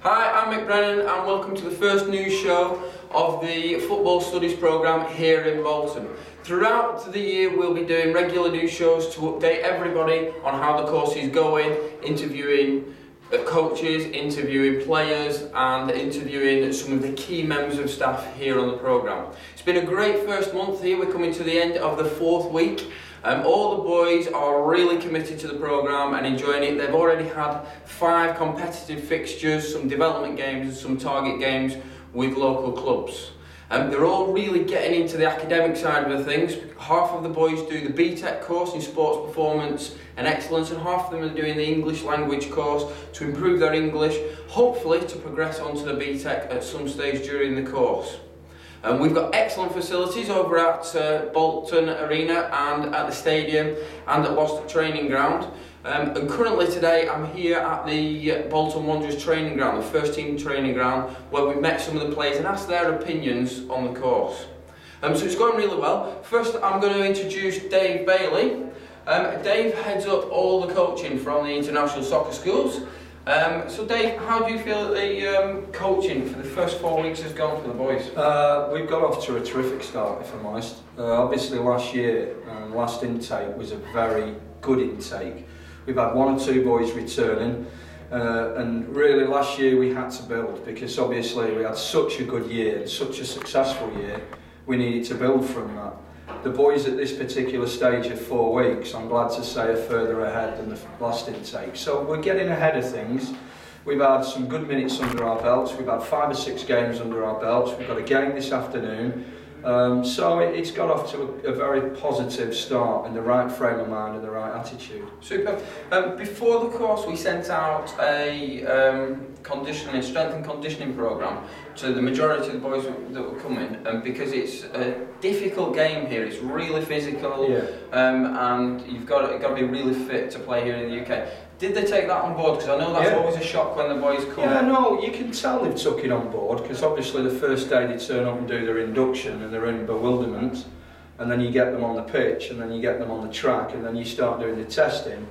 Hi, I'm Mick Brennan and welcome to the first news show of the Football Studies programme here in Bolton. Throughout the year we'll be doing regular news shows to update everybody on how the course is going, interviewing coaches, interviewing players and interviewing some of the key members of staff here on the programme. It's been a great first month here. We're coming to the end of the fourth week. All the boys are really committed to the programme and enjoying it. They've already had 5 competitive fixtures, some development games and some target games with local clubs. They're all really getting into the academic side of the things. Half of the boys do the BTEC course in sports performance and excellence, and half of them are doing the English language course to improve their English, hopefully to progress onto the BTEC at some stage during the course. We've got excellent facilities over at Bolton Arena and at the stadium and at Lost Training Ground. And currently today I'm here at the Bolton Wanderers training ground, the first team training ground, where we've met some of the players and asked their opinions on the course. So it's going really well. First I'm going to introduce Dave Bailey. Dave heads up all the coaching from the international soccer schools. So Dave, how do you feel that the coaching for the first 4 weeks has gone for the boys? We've got off to a terrific start, if I'm honest. Obviously last year, last intake was a very good intake. We've had 1 or 2 boys returning, and really last year we had to build, because obviously we had such a good year and such a successful year, we needed to build from that. The boys at this particular stage of 4 weeks, I'm glad to say, are further ahead than the last intake. So we're getting ahead of things. We've had some good minutes under our belts. We've had 5 or 6 games under our belts. We've got a game this afternoon. So it's got off to a very positive start, in the right frame of mind and the right attitude. Super. Before the course we sent out a strength and conditioning programme to the majority of the boys that were coming, because it's a difficult game here. It's really physical, yeah. And you've got to be really fit to play here in the UK. Did they take that on board? Because I know that's always a shock when the boys come. Yeah, no, you can tell they've took it on board, because obviously the first day they turn up and do their induction and they're in bewilderment, and then you get them on the pitch and then you get them on the track and then you start doing the testing.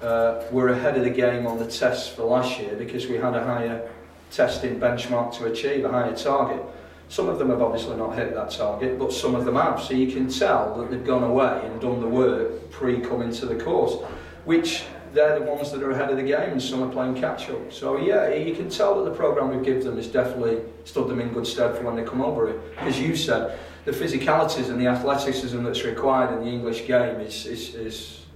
We're ahead of the game on the tests for last year because we had a higher testing benchmark to achieve, a higher target. Some of them have obviously not hit that target, but some of them have, so you can tell that they've gone away and done the work pre-coming to the course, which they're the ones that are ahead of the game, and some are playing catch-up. So yeah, you can tell that the programme we give them has definitely stood them in good stead for when they come over it. As you said, the physicalities and the athleticism that's required in the English game is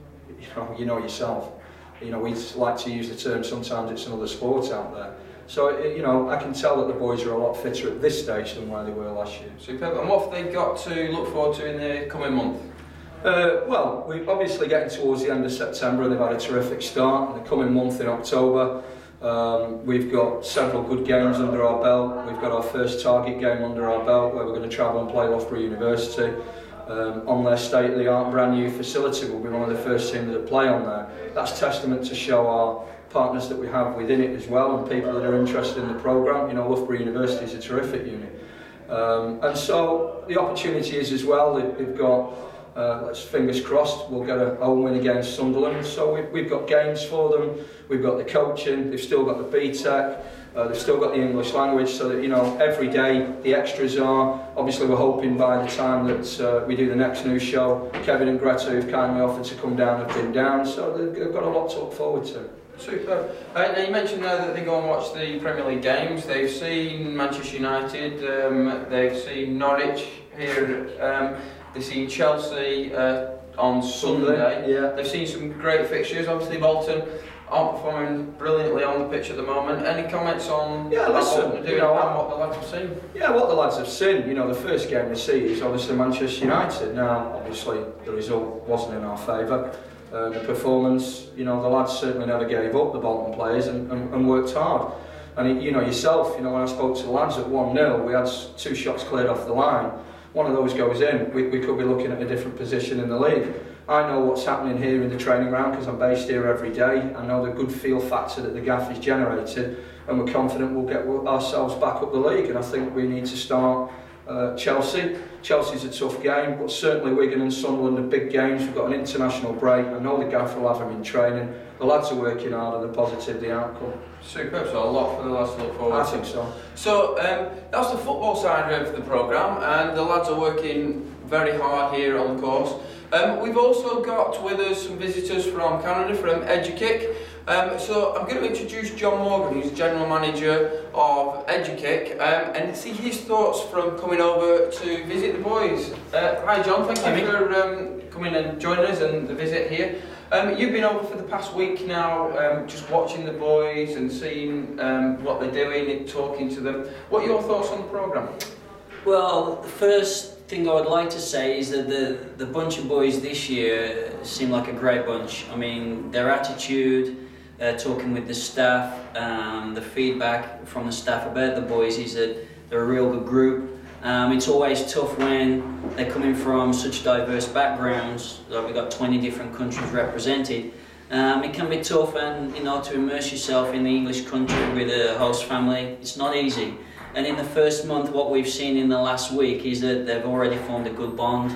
you know yourself. You know, we like to use the term, sometimes it's another sport out there. So, I can tell that the boys are a lot fitter at this stage than where they were last year. Superb. And what have they got to look forward to in the coming month? Well, we're obviously getting towards the end of September and they've had a terrific start. In the coming month in October, we've got several good games under our belt. We've got our first target game under our belt where we're going to travel and play Loughborough University. On their state-of-the-art brand new facility. We'll be one of the first teams that play on there. That's testament to show our partners that we have within it as well, and people that are interested in the programme. You know, Loughborough University is a terrific unit. And so the opportunity is as well, they've got, let's fingers crossed, we'll get a home win against Sunderland. So we've got games for them, we've got the coaching, they've still got the BTEC, they've still got the English language, so that, every day the extras are. Obviously we're hoping by the time that we do the next news show, Kevin and Greta, who've kindly offered to come down, have been down, so they've got a lot to look forward to. Super. Now you mentioned there that they go and watch the Premier League games. They've seen Manchester United, they've seen Norwich here, they've seen Chelsea on Sunday. Yeah. They've seen some great fixtures. Obviously Bolton aren't performing brilliantly on the pitch at the moment. Any comments on what Bolton are doing and what the lads have seen? Yeah, what the lads have seen. The first game we see is obviously Manchester United. Now, obviously the result wasn't in our favour. The performance, the lads certainly never gave up, the Bolton players, and worked hard. And yourself, when I spoke to the lads at 1-0, we had 2 shots cleared off the line. One of those goes in, we could be looking at a different position in the league. I know what's happening here in the training ground because I'm based here every day. I know the good feel factor that the gaff is generated, and we're confident we'll get ourselves back up the league. And I think we need to start Chelsea. Chelsea's a tough game, but certainly Wigan and Sunderland are big games. We've got an international break. I know the gaffer will have them in training. The lads are working hard and they're positive the outcome. Superb, so a lot for the lads to look forward to. I think so. So that's the football side of the programme, and the lads are working very hard here on the course. We've also got with us some visitors from Canada, from EduKick. So I'm going to introduce John Morgan, who's General Manager of EduKick, and see his thoughts from coming over to visit the boys. Hi John, thank you for coming and joining us and the visit here. You've been over for the past week now, just watching the boys and seeing what they're doing and talking to them. What are your thoughts on the programme? Well, the first thing I would like to say is that the bunch of boys this year seem like a great bunch. I mean, their attitude, talking with the staff, the feedback from the staff about the boys is that they're a real good group. It's always tough when they're coming from such diverse backgrounds. Like we've got 20 different countries represented. It can be tough, and to immerse yourself in the English country with a host family, it's not easy. And in the first month, what we've seen in the last week is that they've already formed a good bond.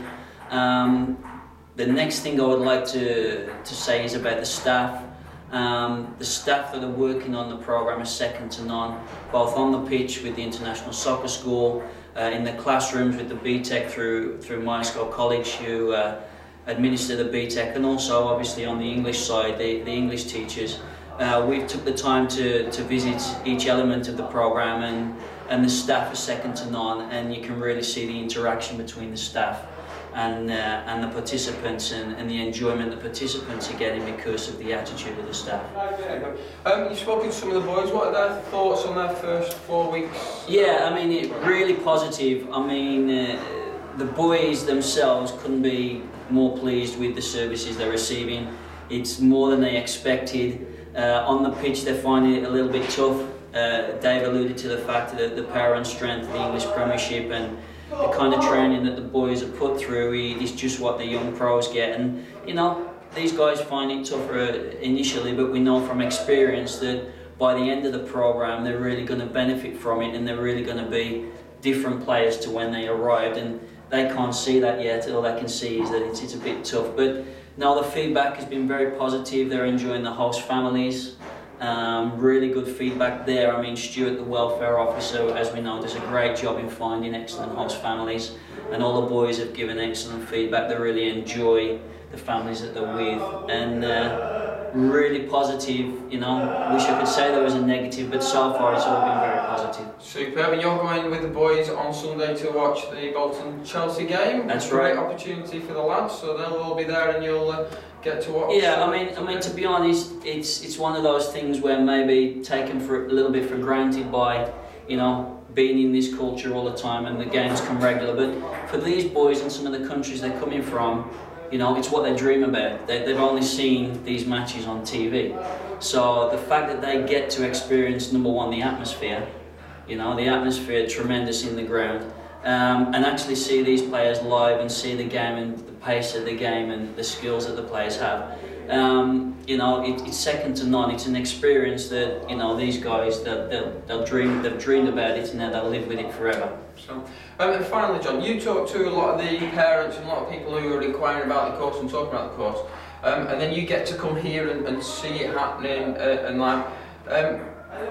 The next thing I would like to say is about the staff. The staff that are working on the programme are second to none, both on the pitch with the International Soccer School, in the classrooms with the BTEC through Myerscough College, who administer the BTEC, and also obviously on the English side, the English teachers. We've took the time to visit each element of the programme, and the staff are second to none, and you can really see the interaction between the staff and the participants, and the enjoyment the participants are getting because of the attitude of the staff. You've spoken to some of the boys. What are their thoughts on their first 4 weeks? Yeah, I mean, it's really positive. I mean, the boys themselves couldn't be more pleased with the services they're receiving. It's more than they expected. On the pitch, they're finding it a little bit tough. Dave alluded to the fact that the power and strength of the English Premiership and the kind of training that the boys are put through is just what the young pros get. And these guys find it tougher initially, but we know from experience that by the end of the programme they're really going to benefit from it, and they're really going to be different players to when they arrived. And they can't see that yet. All they can see is that it's a bit tough. But no, the feedback has been very positive. They're enjoying the host families. Really good feedback there. I mean, Stuart, the welfare officer, as we know, does a great job in finding excellent host families, and all the boys have given excellent feedback. They really enjoy the families that they're with, and really positive. Wish I could say there was a negative, but so far it's all been very positive. Superb. And you're going with the boys on Sunday to watch the Bolton Chelsea game. That's right. right. Great opportunity for the lads, so they'll all be there, and you'll get to watch. Yeah, I mean, to be honest, it's one of those things where maybe taken for a little bit for granted by, being in this culture all the time and the games come regular. But for these boys and some of the countries they're coming from, it's what they dream about. They've only seen these matches on TV. So the fact that they get to experience, number one, the atmosphere, the atmosphere tremendous in the ground, and actually see these players live and see the game and the pace of the game and the skills that the players have. It's second to none. It's an experience that these guys they've dreamed about it, and they'll live with it forever. So, and finally, John, you talk to a lot of the parents and a lot of people who are inquiring about the course and talking about the course, and then you get to come here and see it happening and live.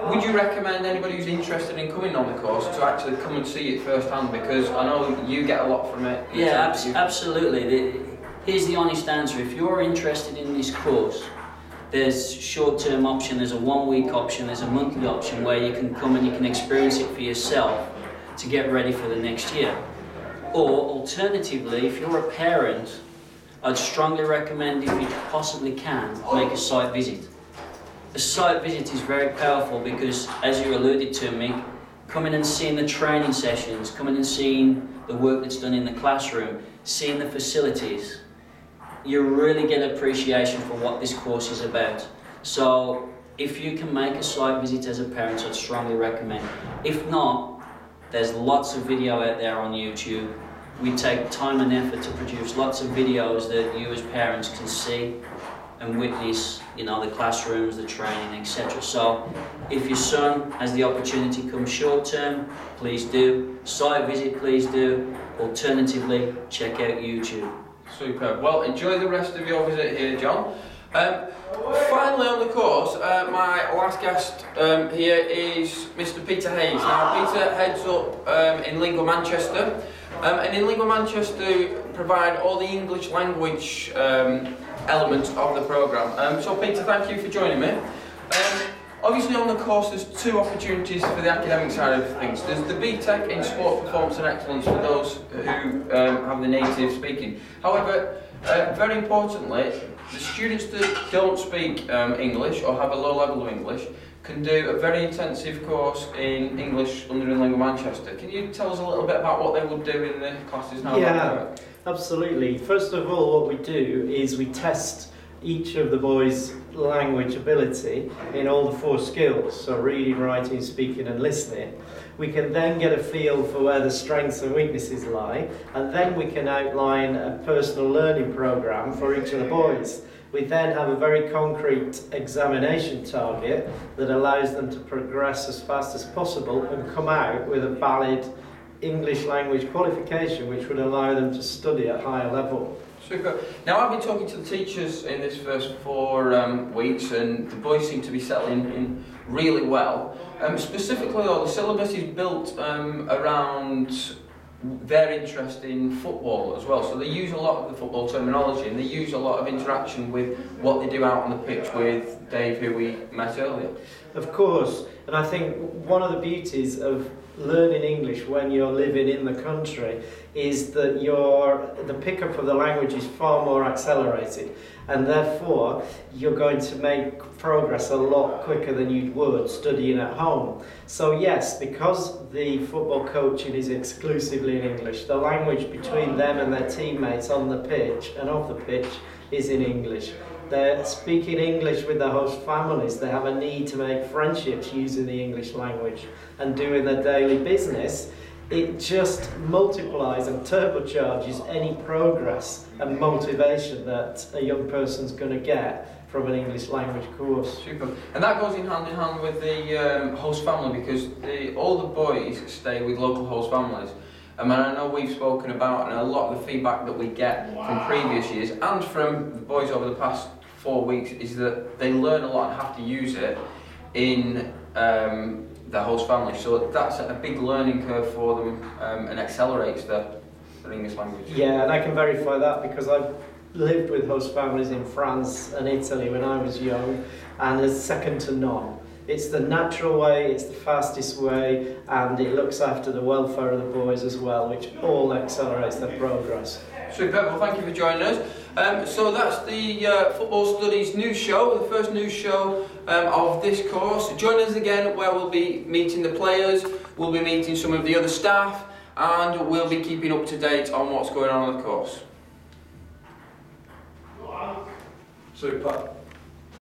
Would you recommend anybody who's interested in coming on the course to actually come and see it firsthand? Because I know you get a lot from it. Yeah, absolutely. Here's the honest answer. If you're interested in this course, there's short-term option, there's a 1-week option, there's a monthly option where you can come and you can experience it for yourself to get ready for the next year. Or alternatively, if you're a parent, I'd strongly recommend, if you possibly can, make a site visit. A site visit is very powerful because, as you alluded to, Mick, coming and seeing the training sessions, coming and seeing the work that's done in the classroom, seeing the facilities, you really get appreciation for what this course is about. So if you can make a site visit as a parent, I'd strongly recommend. If not, there's lots of video out there on YouTube. We take time and effort to produce lots of videos that you as parents can see and witness, you know, the classrooms, the training, etc. So if your son has the opportunity to come short term, please do. Site visit, please do. Alternatively, check out YouTube. Superb. Well, enjoy the rest of your visit here, John. Finally on the course, my last guest here is Mr. Peter Hayes. Now, Peter heads up in Lingua Manchester, and in Lingua Manchester provide all the English language elements of the programme. So Peter, thank you for joining me. Obviously on the course there's two opportunities for the academic side of things. There's the BTEC in Sport Performance and Excellence for those who have the native speaking. However, very importantly, the students that don't speak English or have a low level of English can do a very intensive course in English under in Lingua Manchester. Can you tell us a little bit about what they would do in the classes now? Yeah, absolutely. First of all, what we do is we test each of the boys' language ability in all the 4 skills, so reading, writing, speaking and listening. We can then get a feel for where the strengths and weaknesses lie, and then we can outline a personal learning programme for each of the boys. We then have a very concrete examination target that allows them to progress as fast as possible and come out with a valid English language qualification which would allow them to study at higher level. Super. Now I've been talking to the teachers in this first 4 weeks and the boys seem to be settling in really well. Specifically though, the syllabus is built around their interest in football as well, so they use a lot of the football terminology and they use a lot of interaction with what they do out on the pitch with Dave, who we met earlier. Of course, and I think one of the beauties of learning English when you're living in the country is that the pickup of the language is far more accelerated, and therefore you're going to make progress a lot quicker than you would studying at home. So yes, because the football coaching is exclusively in English, the language between them and their teammates on the pitch and off the pitch is in English. They're speaking English with their host families. They have a need to make friendships using the English language and doing their daily business. It just multiplies and turbocharges any progress and motivation that a young person's going to get from an English language course. Super. And that goes in hand with the host family, because all the boys stay with local host families. And I know we've spoken about, and a lot of the feedback that we get from previous years and from the boys over the past 4 weeks is that they learn a lot and have to use it in the host family. So that's a big learning curve for them and accelerates their English language. Yeah, and I can verify that because I've lived with host families in France and Italy when I was young, and it's second to none. It's the natural way, it's the fastest way, and it looks after the welfare of the boys as well, which all accelerates their progress. Superb. Well, thank you for joining us. So that's the Football Studies news show, the first news show of this course. Join us again where we'll be meeting the players, we'll be meeting some of the other staff, and we'll be keeping up to date on what's going on the course. Super.